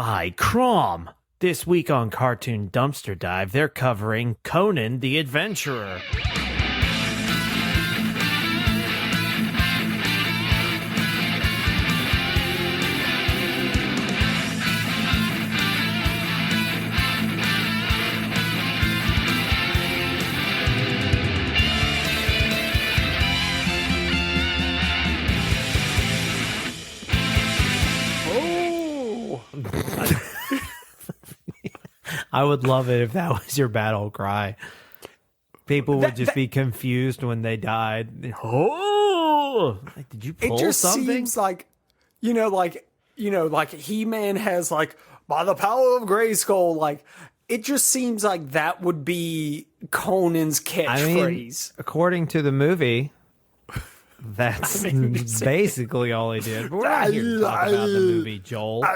by Crom. This week on Cartoon Dumpster Dive, they're covering Conan the Adventurer. I would love it if that was your battle cry. People would just be confused when they died. Oh, like, did you pull it just something? Seems like, like He-Man has like, by the power of Grayskull, like, it just seems like that would be Conan's catchphrase. According to the movie, that's basically all he did. But we're not here to talk about the movie, Joel.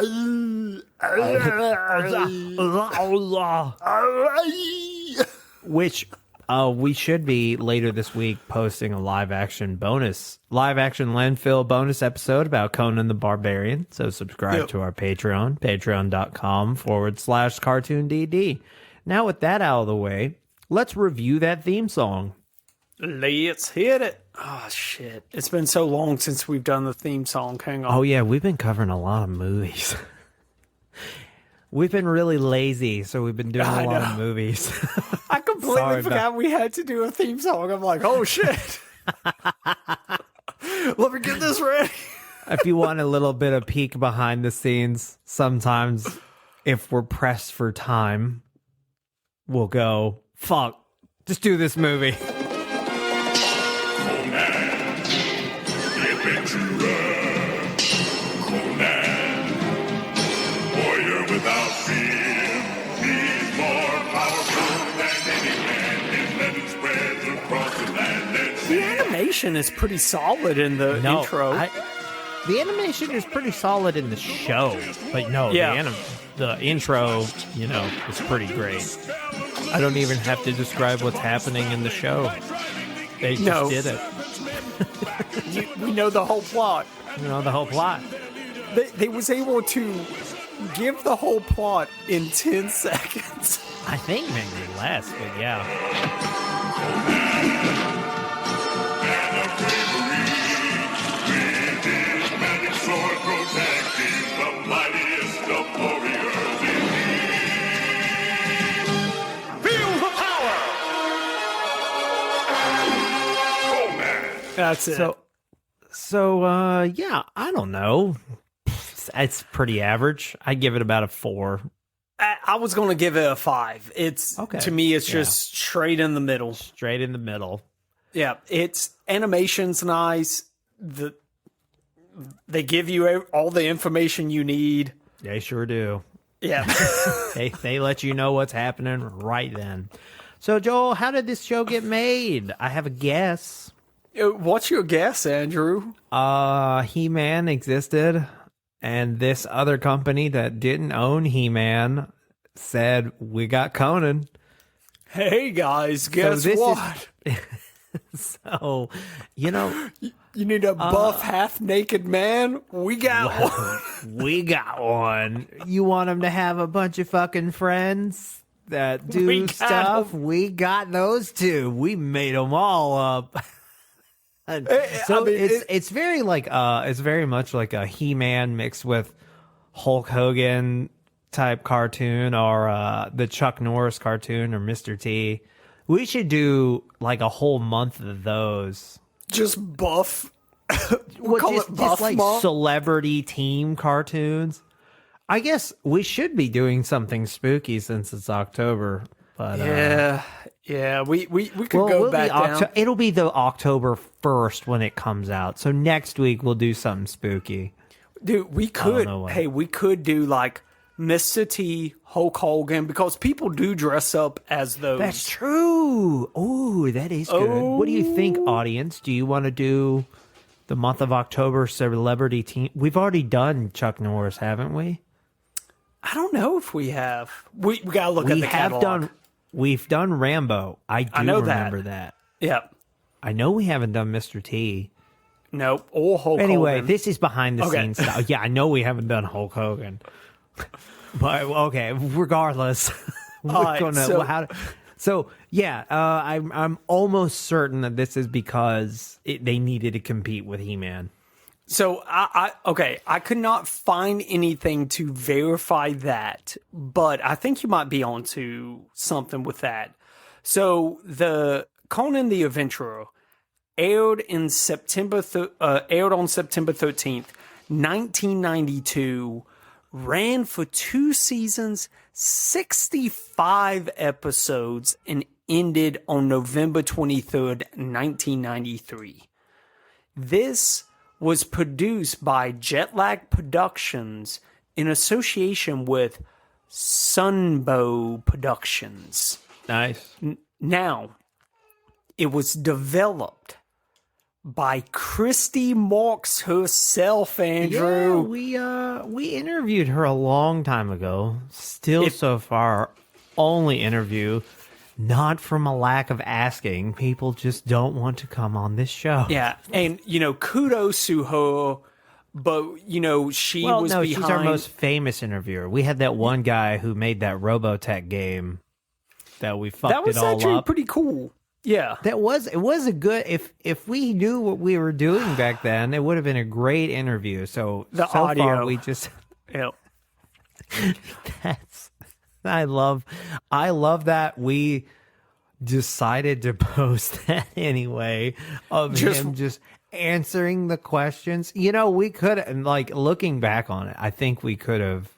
Which we should be later this week posting a live action landfill bonus episode about Conan the Barbarian. So subscribe to our Patreon, patreon.com/cartoondd. Now with that out of the way, let's review that theme song. Let's hit it. Oh, shit. It's been so long since we've done the theme song. Hang on. Oh, yeah. We've been covering a lot of movies. We've been really lazy, so we've been doing a lot of movies. I completely forgot we had to do a theme song. I'm like, oh, shit. Let me get this ready. If you want a little bit of peek behind the scenes, sometimes if we're pressed for time, we'll go, fuck, just do this movie. The animation is pretty solid in the intro. The animation is pretty solid in the show, but the intro, is pretty great. I don't even have to describe what's happening in the show. They just did it. We know the whole plot. You know the whole plot. They was able to give the whole plot in 10 seconds. I think maybe less, but yeah. That's it. So, I don't know. It's pretty average. I give it about a 4. I was going to give it a 5. To me, it's just straight in the middle. Straight in the middle. Yeah, animation's nice. They give you all the information you need. They sure do. Yeah. they let you know what's happening right then. So, Joel, how did this show get made? I have a guess. What's your guess, Andrew? He-Man existed, and this other company that didn't own He-Man said, we got Conan. Hey, guys, guess what? So, you need a buff, half-naked man? We got one. We got one. You want him to have a bunch of fucking friends that do stuff? We got those too. We made them all up. So it's very much like a He-Man mixed with Hulk Hogan type cartoon or the Chuck Norris cartoon or Mr. T. We should do like a whole month of those. Just buff. Just like month? Celebrity team cartoons. I guess we should be doing something spooky since it's October. But yeah, we could go back down. It'll be the October 1st when it comes out. So next week we'll do something spooky. Dude, we could do like Mr. T, Hulk Hogan, because people do dress up as those. That's true. Oh, that is good. What do you think, audience? Do you want to do the month of October celebrity team? We've already done Chuck Norris, haven't we? I don't know if we have. We gotta look at the catalog. We've done Rambo. I do remember that. Yeah. I know we haven't done Mr. T. Nope. Or Hulk Hogan. Anyway, Hogan. This is behind the scenes stuff. Yeah, I know we haven't done Hulk Hogan. But okay, regardless, Alright, I'm almost certain that this is because they needed to compete with He-Man. So I could not find anything to verify that, but I think you might be onto something with that. So the Conan the Adventurer aired on September 13th, 1992, ran for 2 seasons, 65 episodes, and ended on November 23rd, 1993. This was produced by Jetlag Productions in association with Sunbow Productions. Nice. Now, it was developed by Christy Marks herself, Andrew. Yeah, we interviewed her a long time ago. Still, so far, only interview. Not from a lack of asking. People just don't want to come on this show. Yeah, and, kudos to her, but, she was behind... she's our most famous interviewer. We had that one guy who made that Robotech game that we fucked it all up. That was actually pretty cool. Yeah. It was a good... If we knew what we were doing back then, it would have been a great interview. So audio. Far, we just... Yep. I love that we decided to post that anyway of him just answering the questions. We could, and looking back on it, I think we could have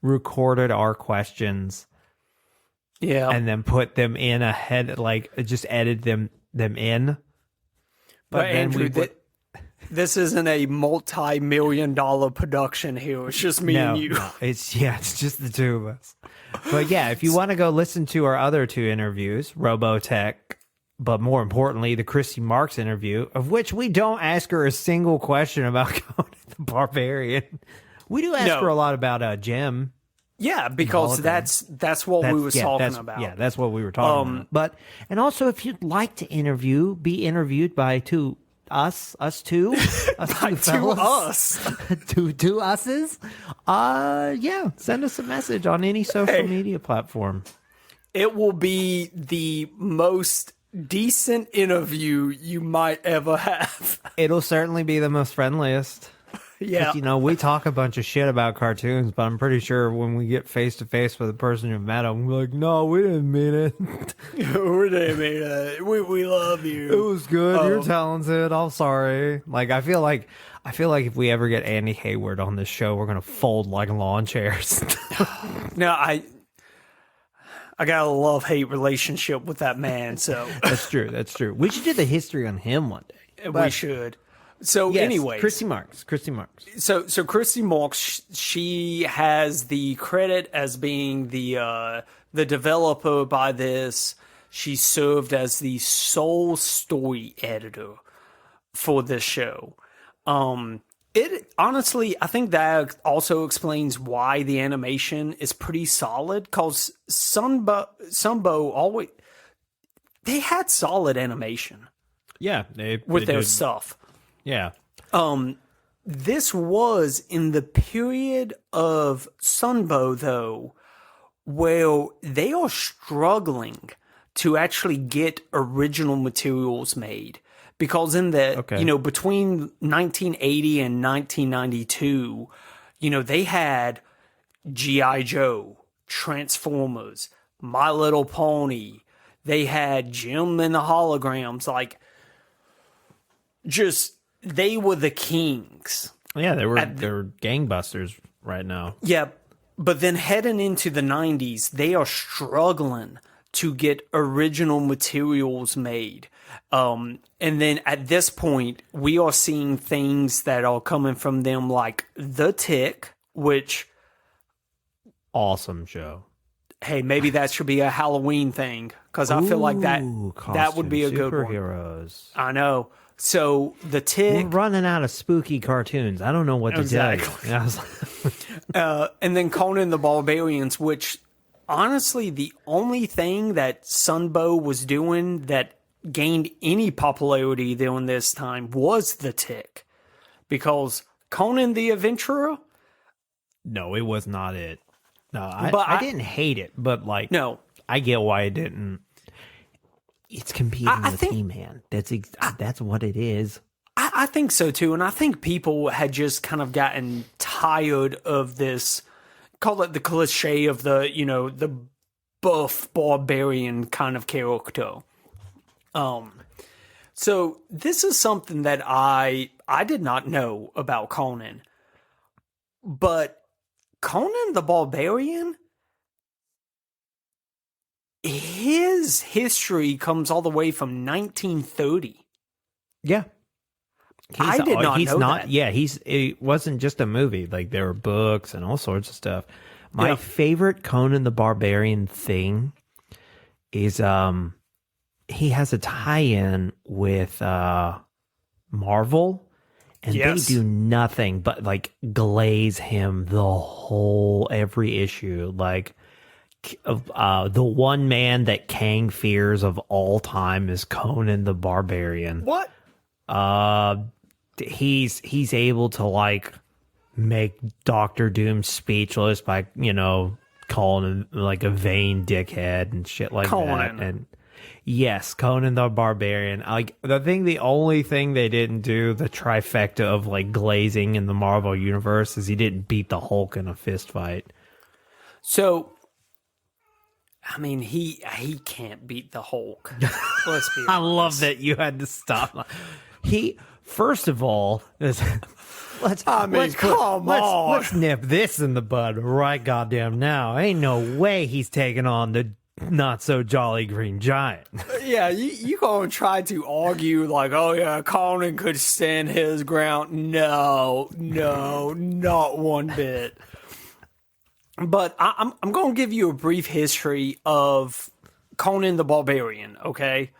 recorded our questions, and then put them in ahead, just edit them in. But Andrew, this isn't a multi-million-dollar production here. It's just me and you. No, it's just the two of us. But yeah, if you want to go listen to our other 2 interviews, Robotech, but more importantly, the Christy Marks interview, of which we don't ask her a single question about Conan the Barbarian. We do ask her a lot about Jim. Yeah, because that's what we were talking about. Yeah, that's what we were talking about. And also, if you'd like to be interviewed by us two fellas, two us's, send us a message on any social media platform. It will be the most decent interview you might ever have. It'll certainly be the most friendliest. Yeah. We talk a bunch of shit about cartoons, but I'm pretty sure when we get face to face with a person who met them, we're like, no, we didn't mean it. We didn't mean it. We love you. It was good. You're talented. I'm sorry. I feel like if we ever get Andy Hayward on this show, we're gonna fold like lawn chairs. No, I got a love-hate relationship with that man. So That's true. We should do the history on him one day. We should. So anyway, Christy Marks. So Christy Marks, she has the credit as being the developer by this. She served as the sole story editor for this show. It honestly, I think that also explains why the animation is pretty solid. Because Sunbow always they had solid animation. Yeah, with their stuff. Yeah. This was in the period of Sunbow, though, where they are struggling to actually get original materials made. Because in the, between 1980 and 1992, they had G.I. Joe, Transformers, My Little Pony. They had Jim and the Holograms. They were the kings. Yeah, they were gangbusters right now. Yeah, but then heading into the 90s, they are struggling to get original materials made. And then at this point, we are seeing things that are coming from them like The Tick, which... Awesome show. Hey, maybe that should be a Halloween thing, because I feel like that would be a good one. Superheroes. I know. So The Tick... We're running out of spooky cartoons. I don't know what to tell you. And then Conan the Barbarians, which honestly, the only thing that Sunbow was doing that gained any popularity during this time was The Tick. Because Conan the Adventurer, No, it was not it. No, But I didn't hate it, but like, no, I get why it didn't. It's competing with He-Man. That's what it is. I think so too, and I think people had just kind of gotten tired of this. Call it the cliche of the buff barbarian kind of character. So this is something that I did not know about Conan, but Conan the Barbarian, his history comes all the way from 1930. Yeah. I did not know that. Yeah, it wasn't just a movie. Like, there were books and all sorts of stuff. My favorite Conan the Barbarian thing is he has a tie-in with Marvel, and they do nothing but like glaze him every issue. Like, the one man that Kang fears of all time is Conan the Barbarian. What? He's able to like make Doctor Doom speechless by calling him like a vain dickhead and shit like that. And yes, Conan the Barbarian. Like, the only thing they didn't do, the trifecta of like glazing in the Marvel universe, is he didn't beat the Hulk in a fist fight. So, I mean, he can't beat the Hulk. Let's be honest. I love that you had to stop. First of all, let's nip this in the bud right goddamn now. Ain't no way he's taking on the not so jolly green giant. Yeah, you gonna try to argue like, oh yeah, Conan could stand his ground. No, not one bit. But I'm gonna give you a brief history of Conan the Barbarian, okay?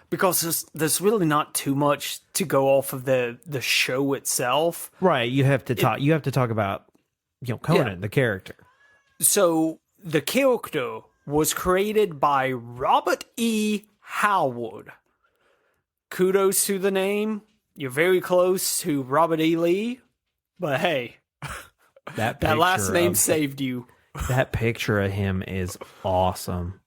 Because there's really not too much to go off of the show itself. Right, you have to talk about Conan, the character. So the character was created by Robert E. Howard. Kudos to the name. You're very close to Robert E. Lee, but hey, that last name saved you. That picture of him is awesome.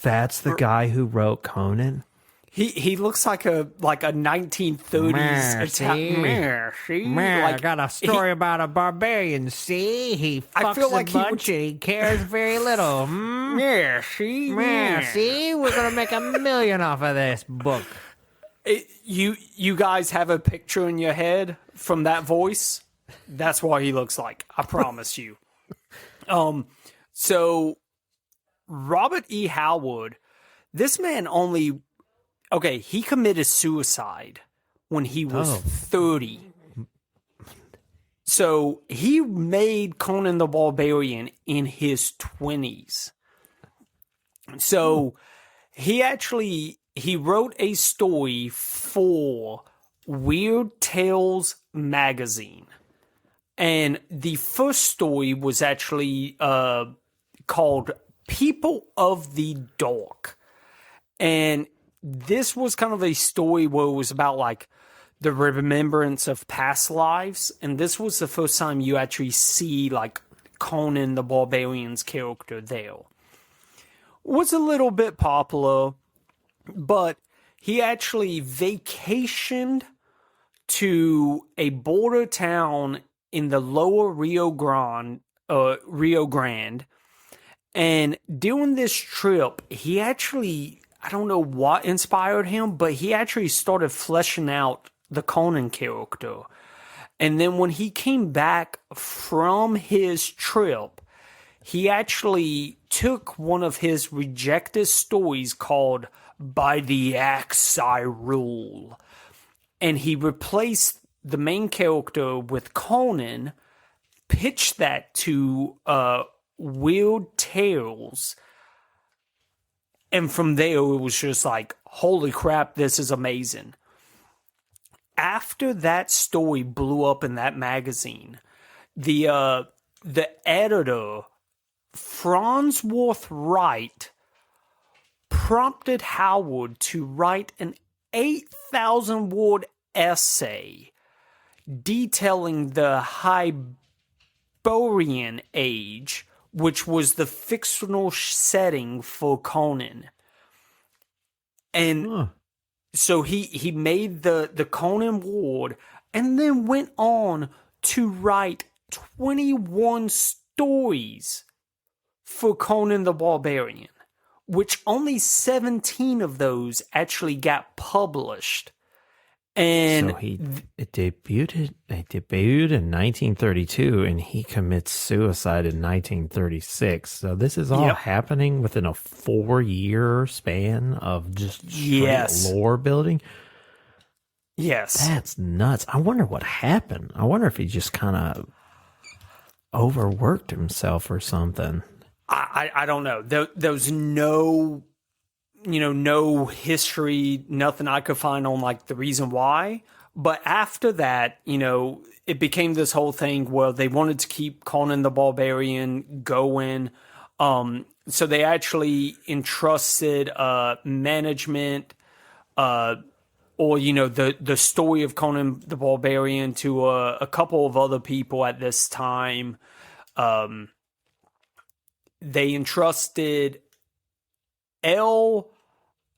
That's the guy who wrote Conan. He looks like a 1930s Italian. I got a story about a barbarian. See, he fucks a bunch and he cares very little. See, we're gonna make $1 million off of this book. You guys have a picture in your head from that voice? That's what he looks like. I promise you. So Robert E. Howard, this man he committed suicide when he was 30. So he made Conan the Barbarian in his 20s. So he wrote a story for Weird Tales magazine. And the first story was actually called People of the Dark. And this was kind of a story where it was about like the remembrance of past lives. And this was the first time you actually see like Conan the Barbarian's character there. Was a little bit popular, but he actually vacationed to a border town in the lower Rio Grande. And during this trip, he actually, I don't know what inspired him, but he actually started fleshing out the Conan character. And then when he came back from his trip, he actually took one of his rejected stories called By the Axe I Rule. And he replaced the main character with Conan, pitched that to Weird Tales. And from there, it was just like, holy crap, this is amazing. After that story blew up in that magazine, the editor, Farnsworth Wright, prompted Howard to write an 8,000-word essay detailing the Arthurian age, which was the fictional setting for Conan. And so he made the Conan Ward and then went on to write 21 stories for Conan the Barbarian, which only 17 of those actually got published. And so it debuted in 1932, and he commits suicide in 1936. So this is all happening within a 4-year span of just straight lore building. Yes, that's nuts. I wonder what happened. I wonder if he just kind of overworked himself or something. I don't know. There was no history, nothing I could find on like the reason why. But after that, it became this whole thing where they wanted to keep Conan the Barbarian going. So they actually entrusted management, or the story of Conan the Barbarian to a couple of other people at this time. They entrusted El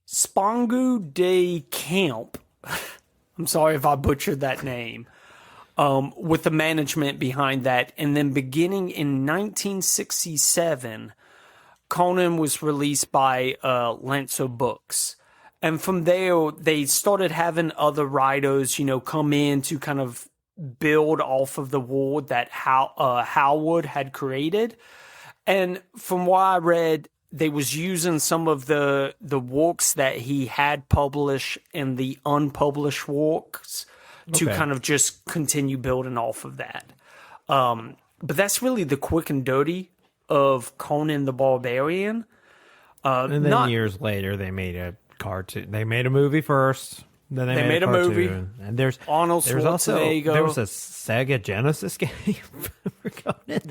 Spangu de Camp. I'm sorry if I butchered that name. With the management behind that. And then beginning in 1967, Conan was released by Lancer Books. And from there, they started having other writers, come in to kind of build off of the world that Howard had created. And from what I read, they was using some of the works that he had published in the unpublished works to kind of just continue building off of that. But that's really the quick and dirty of Conan the Barbarian. And then years later, they made a cartoon. They made a movie first. Then they made a movie. And there's Arnold Schwarzenegger. There was a Sega Genesis game for Conan,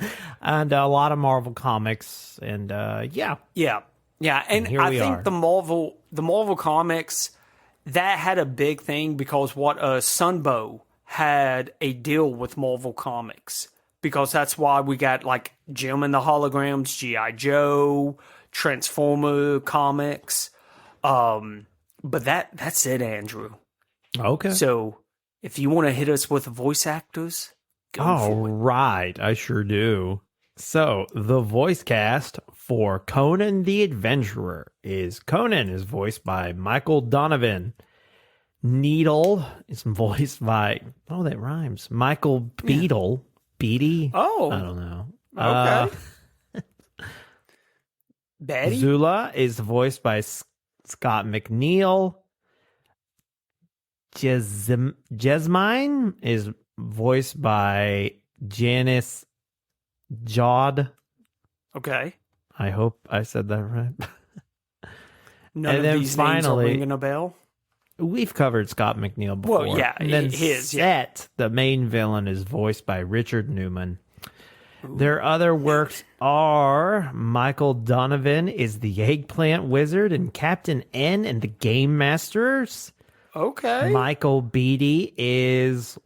and a lot of Marvel comics, and yeah. And I think the Marvel comics, that had a big thing because Sunbow had a deal with Marvel Comics, because that's why we got like Jim and the Holograms, G.I. Joe, Transformer comics. But that's it, Andrew. Okay. So if you want to hit us with voice actors, go for it. Right, I sure do. So the voice cast for Conan the Adventurer is Conan is voiced by Michael Donovan. Needle is voiced by that rhymes. Michael Beadle. Beatty? Oh. I don't know. Okay. Betty? Zula is voiced by Scott McNeil. Jesmine is voiced by Janice Jod. Okay. I hope I said that right. None of these names are ringing a bell. We've covered Scott McNeil before. Well, yeah, and then Set, the main villain, is voiced by Richard Newman. Ooh. Their other works are Michael Donovan is the Eggplant Wizard and Captain N and the Game Masters. Okay. Michael Beatty is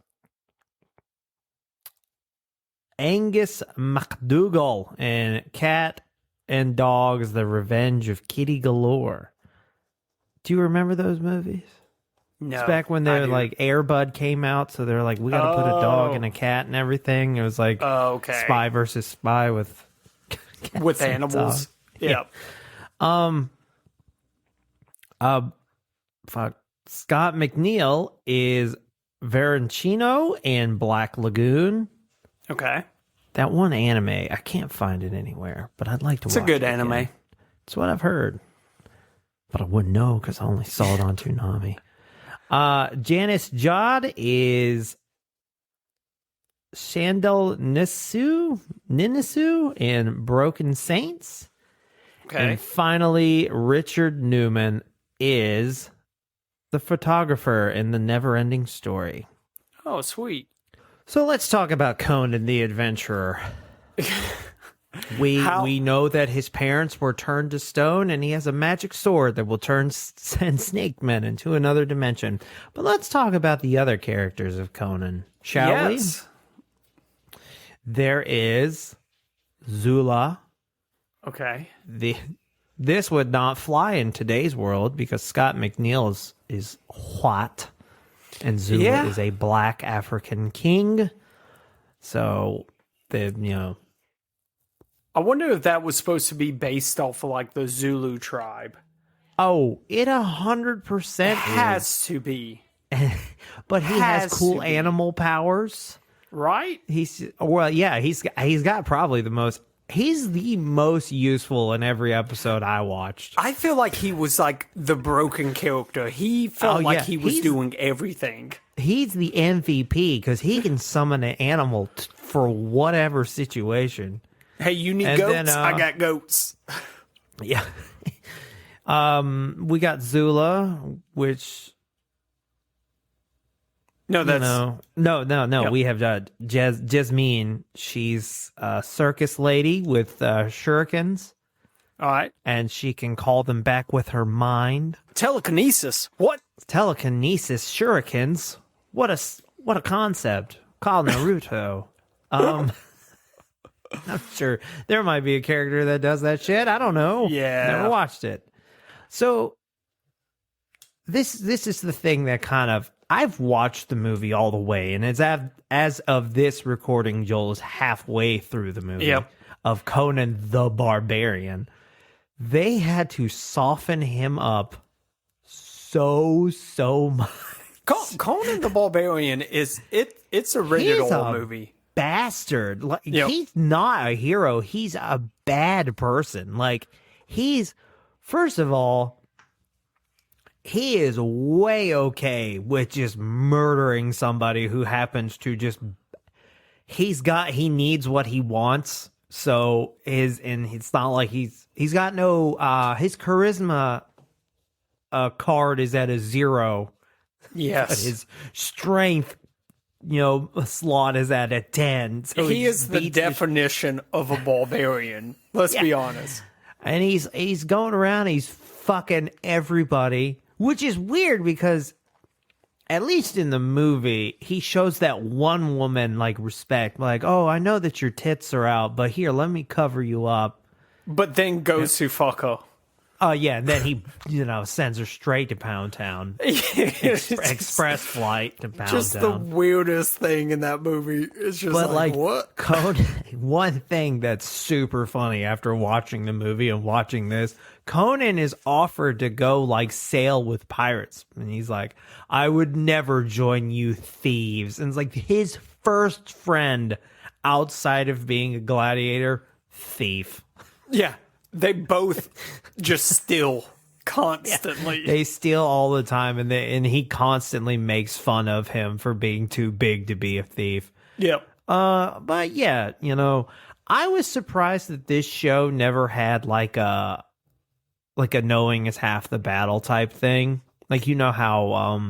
Angus MacDougall and Cat and Dogs, The Revenge of Kitty Galore. Do you remember those movies? No. It's back when like Air Bud came out, so they're like, we got to put a dog and a cat and everything. It was like spy versus spy with animals. Yeah. Scott McNeil is Veroncino and Black Lagoon. Okay. That one anime, I can't find it anywhere, but I'd like to watch it. It's a good anime. Again. It's what I've heard. But I wouldn't know because I only saw it on Toonami. Janice Jod is Shandel Ninisu and Broken Saints. Okay. And finally, Richard Newman is the photographer in The Never-Ending Story. Oh, sweet. So let's talk about Conan the Adventurer. We know that his parents were turned to stone, and he has a magic sword that will send snake men into another dimension. But let's talk about the other characters of Conan, shall we? There is Zula. Okay. This would not fly in today's world because Scott McNeil is white and Zula is a black African king. So, I wonder if that was supposed to be based off of like the Zulu tribe. Oh, it 100% has to be. But he has cool animal powers. Right? He's got probably he's the most useful in every episode I watched. I feel like he was like the broken character. He felt like he was doing everything. He's the MVP because he can summon an animal for whatever situation. Hey, you need goats? Then, I got goats. Yeah. We got Zula, which... No, that's... No. Yep. We have Jasmine. She's a circus lady with shurikens. All right. And she can call them back with her mind. Telekinesis. What? Telekinesis, shurikens. What a concept. Call Naruto. I'm sure there might be a character that does that shit. I don't know. Yeah. Never watched it. So this is the thing that kind of... I've watched the movie all the way, and as of this recording, Joel is halfway through the movie of Conan the Barbarian. They had to soften him up so much. Conan the Barbarian it's a rated R movie. Bastard. Like, he's not a hero. He's a bad person. Like, first of all, he is way okay with just murdering somebody who happens to just... He needs what he wants. So it's not like he's got no... his charisma card is at a 0. Yes. But his strength, slot is at a 10. So he is the definition of a barbarian. Let's be honest. And he's going around, he's fucking everybody, which is weird because at least in the movie, he shows that one woman like respect, like, oh, I know that your tits are out, but here, let me cover you up. But then goes to fuck her. Oh, yeah, and then he, sends her straight to Pound Town. Express flight to Pound Town. Just the weirdest thing in that movie. It's just like what? Conan, one thing that's super funny after watching the movie and watching this, Conan is offered to go, sail with pirates. And he's like, I would never join you thieves. And it's like his first friend outside of being a gladiator, thief. Yeah. They both just steal constantly. They steal all the time, and he constantly makes fun of him for being too big to be a thief. Yep. But yeah, I was surprised that this show never had like a knowing is half the battle type thing. Like, how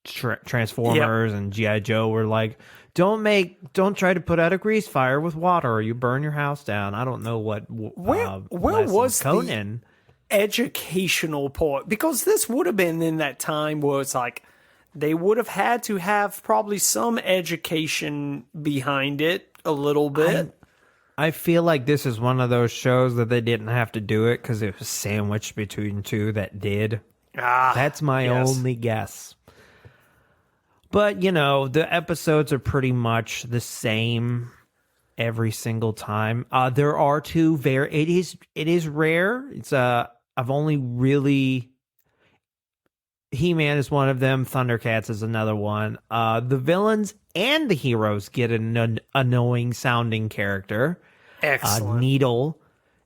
Transformers and G.I. Joe were like, don't try to put out a grease fire with water or you burn your house down. I don't know what. Where was Conan the educational part? Because this would have been in that time where it's like they would have had to have probably some education behind it a little bit. I feel like this is one of those shows that they didn't have to do it because it was sandwiched between two that did. That's my only guess. But, the episodes are pretty much the same every single time. There are two it is rare. It's I've only really... He-Man is one of them. Thundercats is another one. The villains and the heroes get an annoying sounding character. Excellent.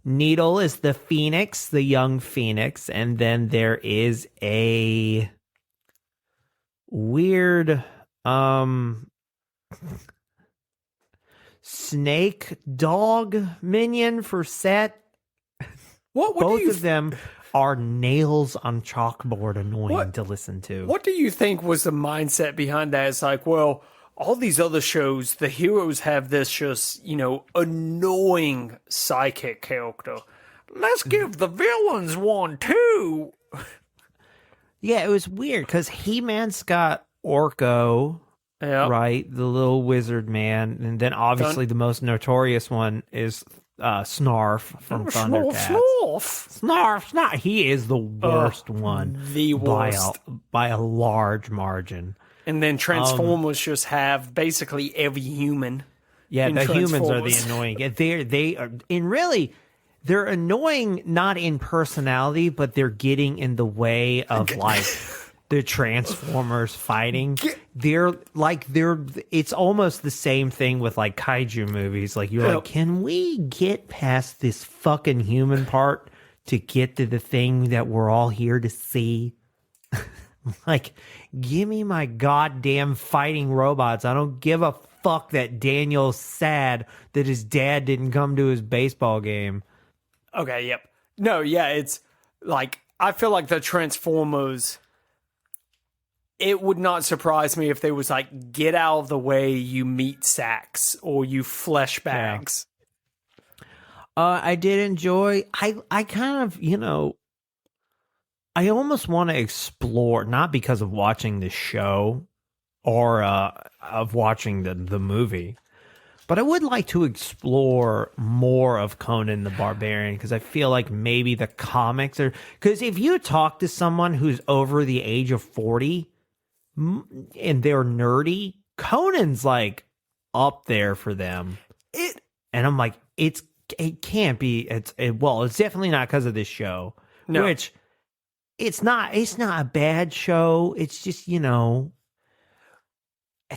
Needle is the Phoenix, the young Phoenix. And then there is a... weird snake dog minion for Set. Both of them are nails on chalkboard annoying to listen to. What do you think was the mindset behind that? It's like, well, all these other shows, the heroes have this just, annoying psychic character. Let's give the villains one too. Yeah, it was weird because He-Man's got Orko, Yep. right? The little wizard man. And then obviously the most notorious one is Snarf from Thundercats. Snarf. He is the worst one. The worst. By a large margin. And then Transformers just have basically every human. Yeah, the humans are the annoying. They are they're annoying not in personality, but they're getting in the way of like the Transformers fighting. It's almost the same thing with like kaiju movies. Like you're like, can we get past this fucking human part to get to the thing that we're all here to see? Like, give me my goddamn fighting robots. I don't give a fuck that Daniel's sad that his dad didn't come to his baseball game. Okay, yep. No, yeah, it's like, I feel like the Transformers, it would not surprise me if they was like, get out of the way, you meat sacks, or you flesh bags. Yeah. I did enjoy, I kind of, I almost want to explore, not because of watching the show or of watching the movie, but I would like to explore more of Conan the Barbarian because I feel like maybe the comics are... Because if you talk to someone who's over the age of 40 and they're nerdy, Conan's like up there for them. And I'm like, it can't be... Well, it's definitely not because of this show. No. Which... It's not a bad show. It's just, it's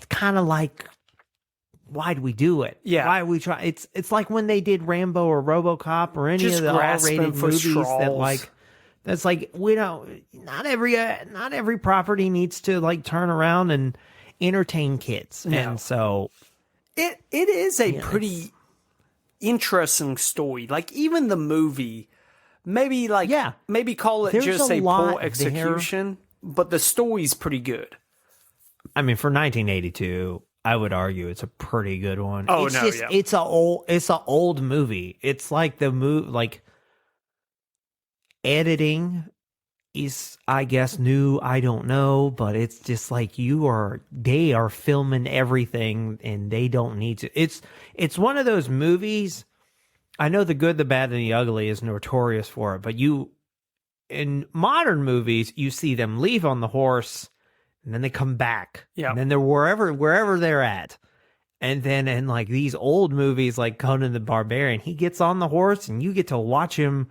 kind of like, why'd we do it? Yeah. Why we try? It's like when they did Rambo or RoboCop or any of the R-rated movies that's like, we don't, not every property needs to like turn around and entertain kids. No. And so it is a pretty interesting story. Like even the movie, maybe call it just a poor execution, but the story's pretty good. I mean, for 1982, I would argue it's a pretty good one. Oh, it's an old movie. It's like the movie, like editing is, I guess, new. I don't know, but it's just like they are filming everything and they don't need to. It's one of those movies. I know The Good, the Bad, and the Ugly is notorious for it, but in modern movies, you see them leave on the horse, and then they come back, and then they're wherever they're at, and then in like these old movies like Conan the Barbarian, he gets on the horse, and you get to watch him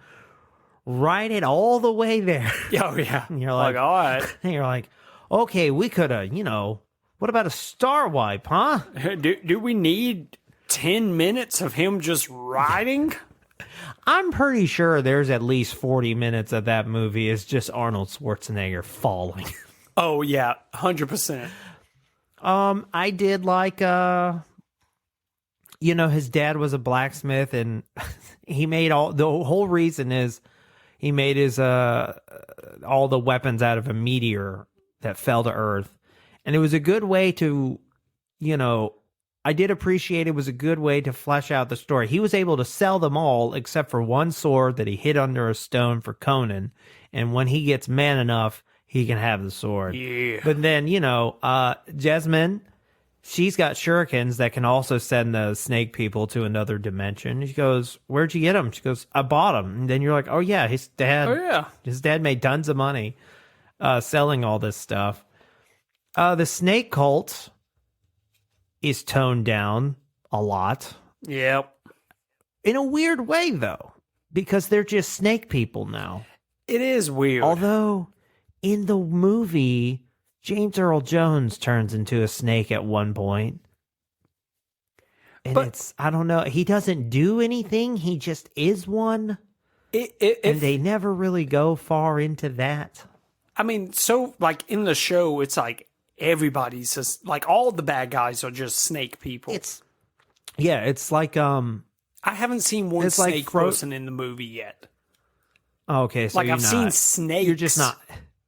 ride it all the way there. Oh yeah, and you're like, all right, and you're like, okay, we could have, what about a star wipe, huh? Do we need 10 minutes of him just riding? I'm pretty sure there's at least 40 minutes of that movie is just Arnold Schwarzenegger falling. Oh yeah, 100%. I did like his dad was a blacksmith and he made the whole reason is he made his all the weapons out of a meteor that fell to Earth. And it was a good way to, I did appreciate it was a good way to flesh out the story. He was able to sell them all except for one sword that he hid under a stone for Conan. And when he gets man enough, he can have the sword. Yeah. But then, Jasmine, she's got shurikens that can also send the snake people to another dimension. She goes, where'd you get them? She goes, I bought them. And then you're like, oh yeah, his dad made tons of money selling all this stuff. The snake cult is toned down a lot. Yep. In a weird way, though, because they're just snake people now. It is weird. Although, in the movie, James Earl Jones turns into a snake at one point. And I don't know, he doesn't do anything, he just is one. And they never really go far into that. I mean, so, like, in the show, it's like, everybody's just like all the bad guys are just snake people. It's like I haven't seen one snake person in the movie yet. Okay, so like I've seen snakes. You're just not.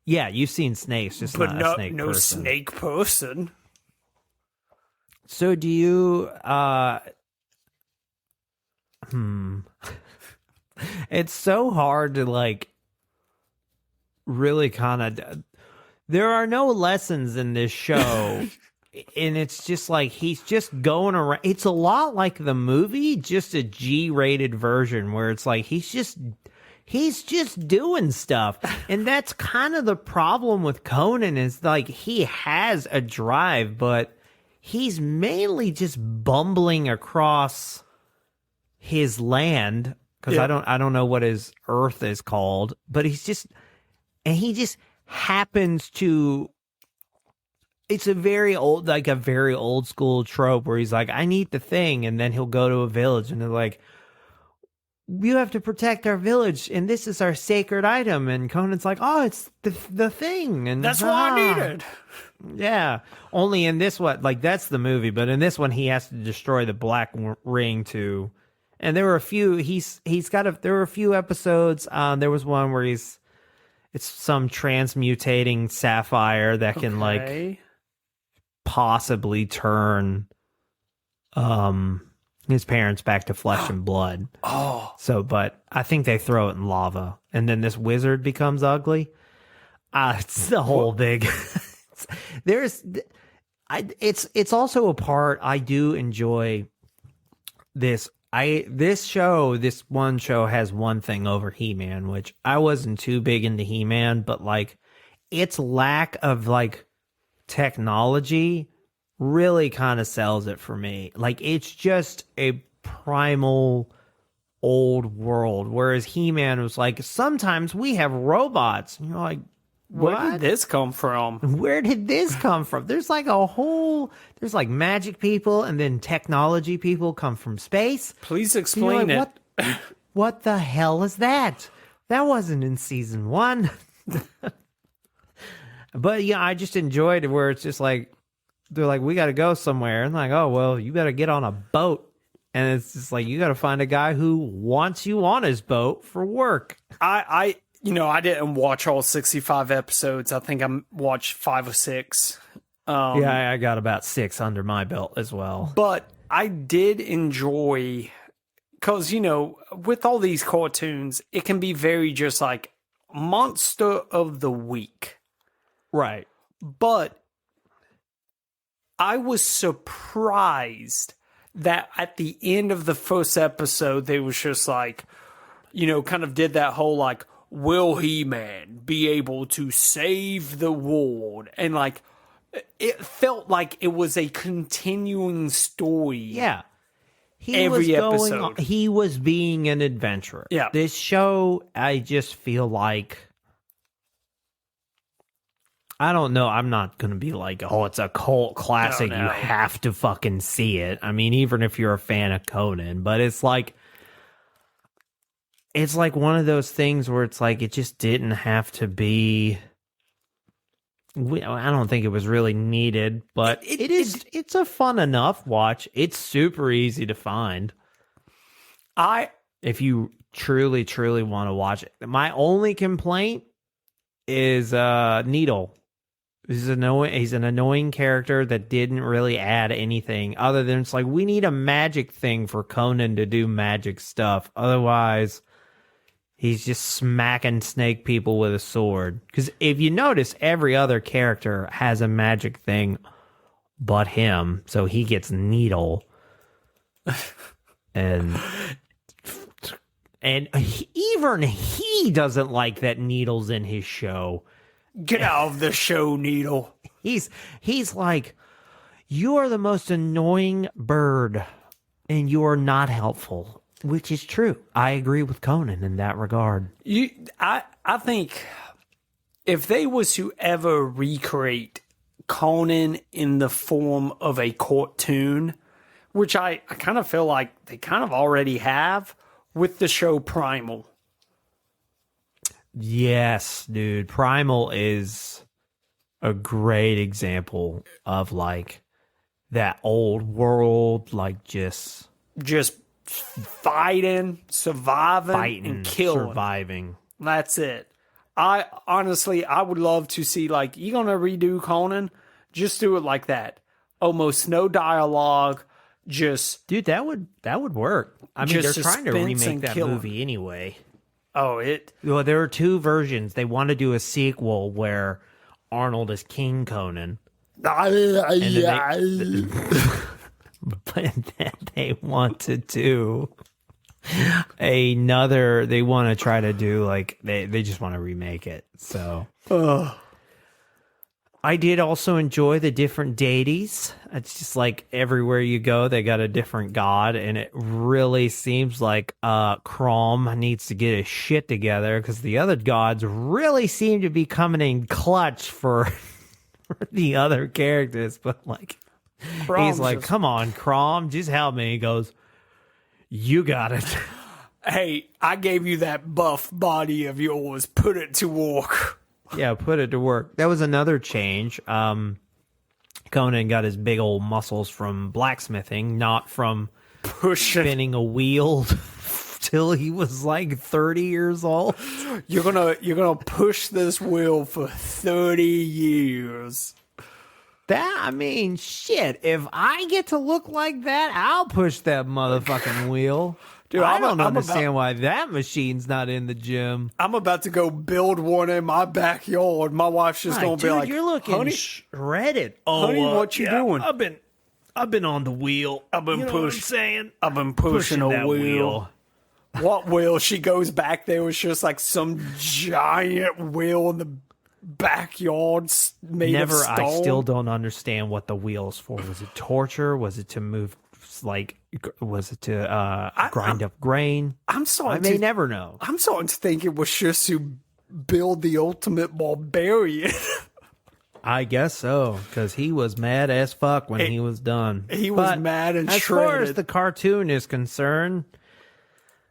Yeah, you've seen snakes, just but not a snake person. No snake person. So do you? It's so hard to like really kind of. There are no lessons in this show and it's just like he's just going around. It's a lot like the movie, just a G-rated version where it's like he's just doing stuff. And that's kind of the problem with Conan is like he has a drive, but he's mainly just bumbling across his land because I don't know what his earth is called, but he just happens to. It's a very old school trope where he's like, I need the thing. And then he'll go to a village and they're like, you have to protect our village. And this is our sacred item. And Conan's like, oh, it's the thing. And that's what I needed. Yeah. Only in this one, like that's the movie. But in this one, he has to destroy the black ring too. And there were a few, there were a few episodes. There was one where it's some transmutating sapphire that can like possibly turn his parents back to flesh and blood. So, but I think they throw it in lava, and then this wizard becomes ugly. It's the whole big. It's also a part I do enjoy. This one show has one thing over He-Man, which I wasn't too big into He-Man, but like its lack of like technology really kind of sells it for me. Like it's just a primal old world, whereas He-Man was like, sometimes we have robots. And you're like, what? Where did this come from? Where did this come from? There's like there's like magic people and then technology people come from space. Please explain like, it. What the hell is that? That wasn't in season 1. But yeah, I just enjoyed it where it's just like, they're like, we got to go somewhere. And like, oh, well, you better get on a boat. And it's just like, you got to find a guy who wants you on his boat for work. I didn't watch all 65 episodes. I think I watched 5 or 6. Yeah, I got about 6 under my belt as well. But I did enjoy, because, with all these cartoons, it can be very just like monster of the week. Right. But I was surprised that at the end of the first episode, they was just like, kind of did that whole like, will He-Man be able to save the world? And like, it felt like it was a continuing story. Yeah. Every episode. He was being an adventurer. Yeah. This show, I just feel like, I don't know. I'm not going to be like, oh, it's a cult classic. No. You have to fucking see it. I mean, even if you're a fan of Conan, but it's like one of those things where it's like, it just didn't have to be. I don't think it was really needed, but it's a fun enough watch. It's super easy to find. If you truly, truly want to watch it. My only complaint is Needle. He's an annoying character that didn't really add anything other than it's like, we need a magic thing for Conan to do magic stuff. Otherwise, he's just smacking snake people with a sword. Because if you notice, every other character has a magic thing but him. So he gets Needle. and even he doesn't like that Needle's in his show. Get out of the show, Needle. He's like, you are the most annoying bird, and you are not helpful, which is true. I agree with Conan in that regard. I think if they was to ever recreate Conan in the form of a cartoon, which I kind of feel like they kind of already have with the show Primal. Yes, dude. Primal is a great example of like that old world, like just fighting, surviving, and killing. Surviving. That's it. I would love to see, like, you gonna redo Conan? Just do it like that. Almost no dialogue. Just dude, that would work. I mean, they're trying to remake that movie anyway. Well, there are 2 versions. They want to do a sequel where Arnold is King Conan. then but then they want to do another. They want to try to do like they just want to remake it. So I did also enjoy the different deities. It's just like everywhere you go, they got a different god, and it really seems like Crom needs to get his shit together because the other gods really seem to be coming in clutch for the other characters. But like, Crom's he's like, "Come on, Crom, just help me." He goes, "You got it." Hey, I gave you that buff body of yours. Put it to work. Yeah, put it to work. That was another change. Conan got his big old muscles from blacksmithing, not from spinning a wheel till he was like 30 years old. You're gonna push this wheel for 30 years. I mean, shit. If I get to look like that, I'll push that motherfucking wheel. Dude, I don't understand why that machine's not in the gym. I'm about to go build one in my backyard. My wife's just gonna be like, "You're looking honey, shredded. Honey, what you doing? I've been on the wheel. I've been saying. I've been pushing that a wheel. What wheel? She goes back there. It's just like some giant wheel in the backyard made of stone. I still don't understand what the wheel's for. Was it torture? Was it to move? Like, was it to grind up grain? I may never know. I'm starting to think it was just to build the ultimate barbarian. I guess so, because he was mad as fuck when he was done. He was mad and shredded. As far as the cartoon is concerned,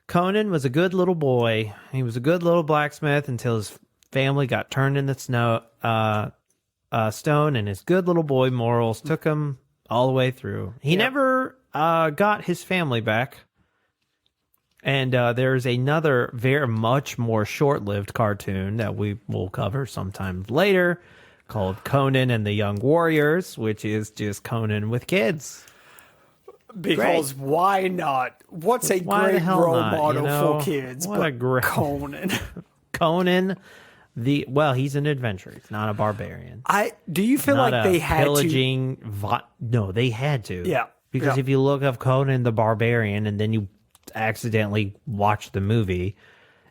Conan was a good little boy. He was a good little blacksmith until his family got turned into stone, and his good little boy morals took him all the way through. He never got his family back. And there's another very much more short-lived cartoon that we will cover sometime later called Conan and the Young Warriors, which is just Conan with kids. Because why not? What's a great role model for kids? What a great Conan. Conan, he's an adventurer. He's not a barbarian. Do you feel like they had pillaging no, they had to. Yeah. Because if you look up Conan the Barbarian and then you accidentally watch the movie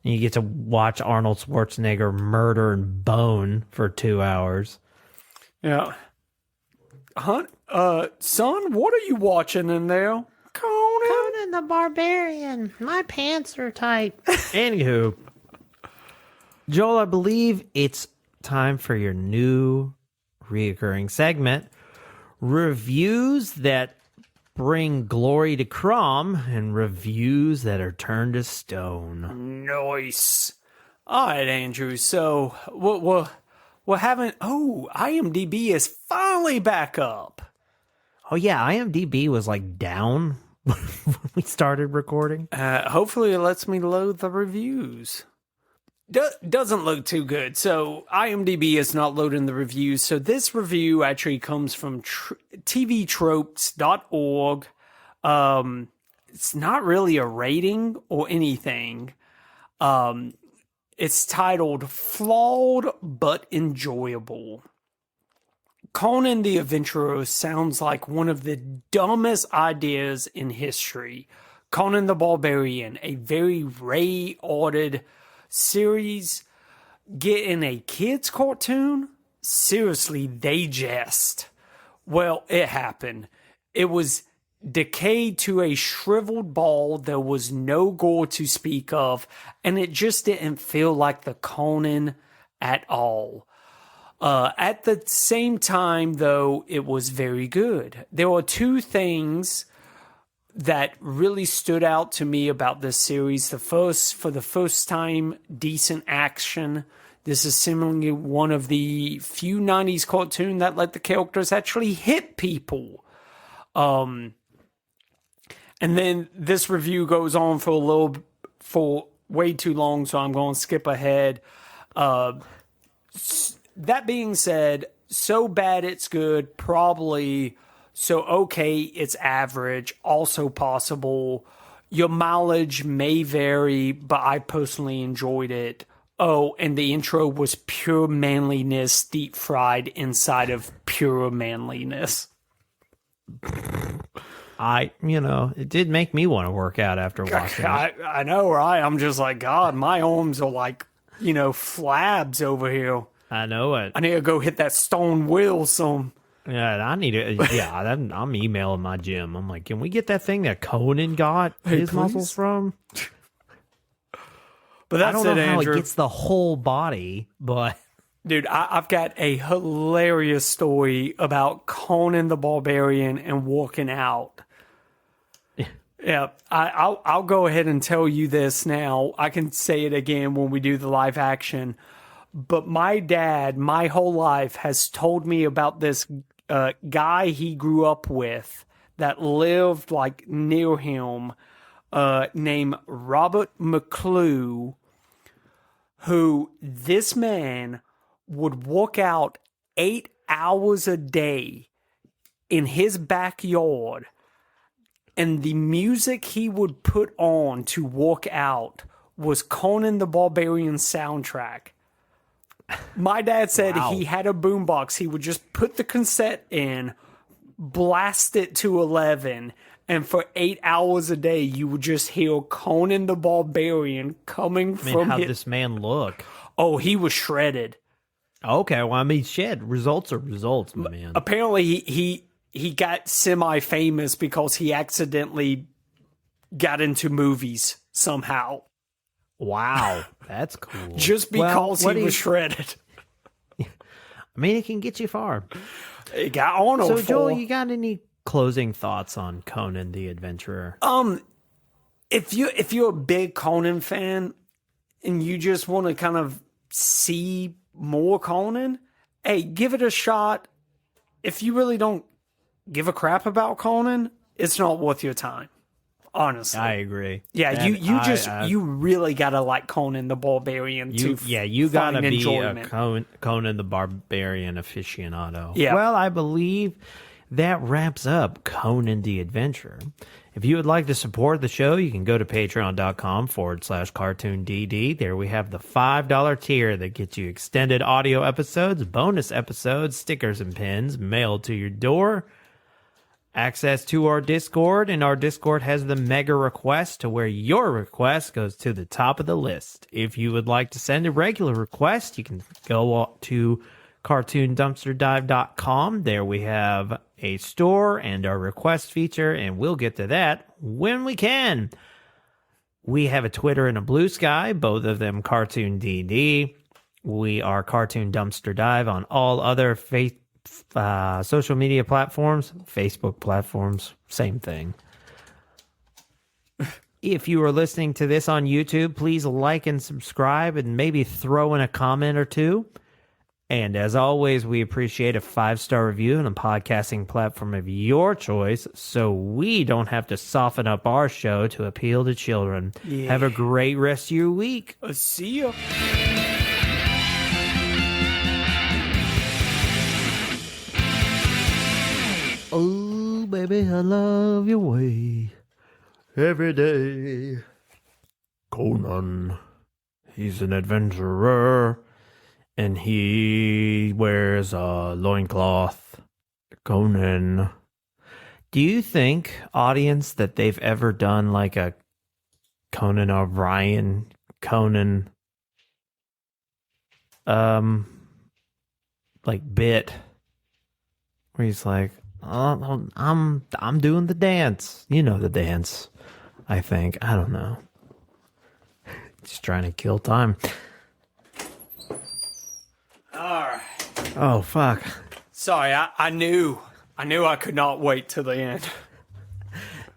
and you get to watch Arnold Schwarzenegger murder and bone for 2 hours. Yeah. Son, what are you watching in there? Conan the Barbarian. My pants are tight. Anywho, Joel, I believe it's time for your new reoccurring segment, reviews that bring glory to Crom and reviews that are turned to stone. Nice. All right, Andrew. So we're having. Oh, IMDb is finally back up. Oh yeah, IMDb was like down when we started recording. Hopefully, it lets me load the reviews. Doesn't look too good. So IMDb is not loading the reviews. So this review actually comes from tvtropes.org. It's not really a rating or anything. It's titled Flawed but Enjoyable. Conan the Adventurer sounds like one of the dumbest ideas in history. Conan the Barbarian, a very Ray-ordered series, getting a kids cartoon? Seriously, they jest. Well, it happened. It was decayed to a shriveled ball. There was no gore to speak of, and it just didn't feel like the Conan at all. At the same time, though, it was very good. There were two things that really stood out to me about this series. For the first time, decent action. This is similarly one of the few 90s cartoons that let the characters actually hit people. And then this review goes on for way too long, so I'm going to skip ahead. That being said, so bad it's good, probably. So okay, it's average, also possible. Your mileage may vary, but I personally enjoyed it Oh, and the intro was pure manliness deep fried inside of pure manliness. It did make me want to work out after watching it. I know, right? I'm just like, God, my arms are like, flabs over here. I know it. I need to go hit that stone wheel some. Yeah, I need it. Yeah, I'm emailing my gym. I'm like, can we get that thing that Conan got his muscles from? But that's I don't know how Andrew. it gets the whole body, but Dude, I've got a hilarious story about Conan the Barbarian and working out. Yeah, I'll go ahead and tell you this now. I can say it again when we do the live action. But my dad, my whole life, has told me about this guy he grew up with that lived like near him, named Robert McClue, who this man would work out 8 hours a day in his backyard, and the music he would put on to work out was Conan the Barbarian soundtrack. My dad said he had a boombox. He would just put the cassette in, blast it to 11, and for 8 hours a day, you would just hear Conan the Barbarian coming from how'd this man look? Oh, he was shredded. Okay, well, shit. Results are results, my man. Apparently, he got semi-famous because he accidentally got into movies somehow. Wow, that's cool. Just because he was shredded. It can get you far. It got on. So, Joel, you got any closing thoughts on Conan the Adventurer? If you're a big Conan fan and you just want to kind of see more Conan, hey, give it a shot. If you really don't give a crap about Conan, it's not worth your time. Honestly, I agree. Yeah, you really gotta like Conan the Barbarian you gotta be enjoyment. a Conan the Barbarian aficionado. Yeah. Well, I believe that wraps up Conan the Adventurer. If you would like to support the show, you can go to patreon.com/cartoondd. There we have the $5 tier that gets you extended audio episodes, bonus episodes, stickers and pins mailed to your door, access to our Discord, and our Discord has the mega request to where your request goes to the top of the list. If you would like to send a regular request, you can go to cartoondumpsterdive.com. There we have a store and our request feature, and we'll get to that when we can. We have a Twitter and a Blue Sky, both of them Cartoon DD. We are Cartoon Dumpster Dive on all other social media platforms, Facebook platforms, same thing. If you are listening to this on YouTube, please like and subscribe and maybe throw in a comment or two. And as always, we appreciate a 5-star review on a podcasting platform of your choice so we don't have to soften up our show to appeal to children. Yeah. Have a great rest of your week. See ya. Oh, baby, I love your way every day. Conan, he's an adventurer, and he wears a loincloth. Conan. Do you think, audience, that they've ever done like a Conan O'Brien, Conan, like bit, where he's like, oh, I'm doing the dance. You know the dance, I think. I don't know. Just trying to kill time. All right. Oh, fuck. Sorry, I knew I could not wait till the end.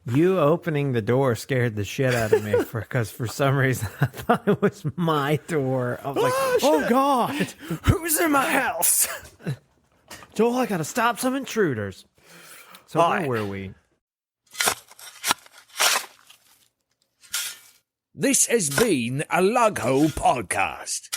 You opening the door scared the shit out of me because for some reason I thought it was my door. I was like, oh God, who's in my house? Joel, I gotta stop some intruders. So where were we? This has been a Lug Hole Podcast.